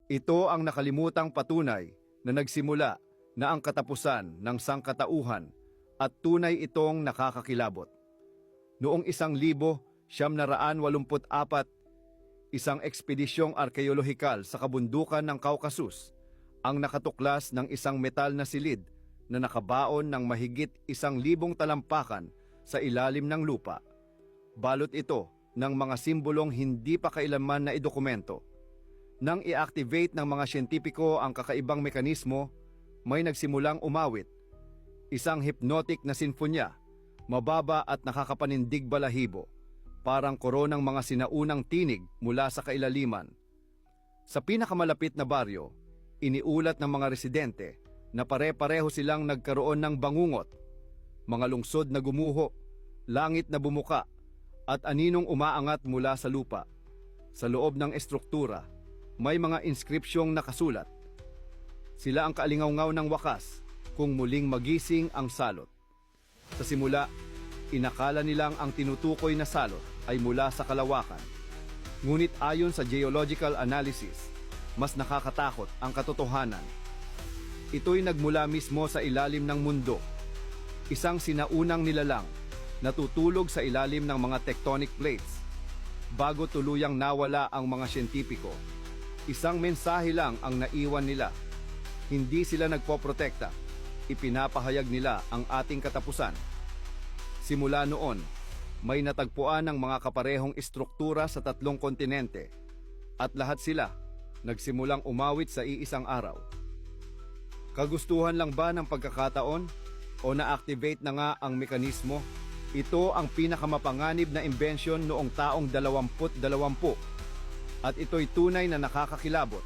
Ito ang nakalimutang patunay na nagsimula na ang katapusan ng sangkatauhan at tunay itong nakakakilabot. Noong 1984, isang ekspedisyong arkeolohikal sa kabundukan ng Caucasus ang nakatuklas ng isang metal na silid na nakabaon ng mahigit 1,000 talampakan sa ilalim ng lupa. Balot ito ng mga simbolong hindi pa kailanman na idokumento. Nang i-activate ng mga siyentipiko ang kakaibang mekanismo, may nagsimulang umawit. Isang hypnotic na sinfonya, mababa at nakakapanindig balahibo, parang koronang mga sinaunang tinig mula sa kailaliman. Sa pinakamalapit na baryo, iniulat ng mga residente na pare-pareho silang nagkaroon ng bangungot, mga lungsod na gumuho, langit na bumuka, at aninong umaangat mula sa lupa. Sa loob ng estruktura, may mga inskripsyong nakasulat. Sila ang kaalingaw-ngaw ng wakas kung muling magising ang salot. Sa simula, inakala nilang ang tinutukoy na salot ay mula sa kalawakan. Ngunit ayon sa geological analysis, mas nakakatakot ang katotohanan. Ito'y nagmula mismo sa ilalim ng mundo. Isang sinaunang nilalang na tutulog sa ilalim ng mga tectonic plates bago tuluyang nawala ang mga siyentipiko. Isang mensahe lang ang naiwan nila. Hindi sila nagpoprotekta. Ipinapahayag nila ang ating katapusan. Simula noon, may natagpuan ng mga kaparehong istruktura sa 3 kontinente at lahat sila nagsimulang umawit sa iisang araw. Kagustuhan lang ba ng pagkakataon o na-activate na nga ang mekanismo? Ito ang pinakamapanganib na imbensyon noong taong 2020 at ito'y tunay na nakakakilabot.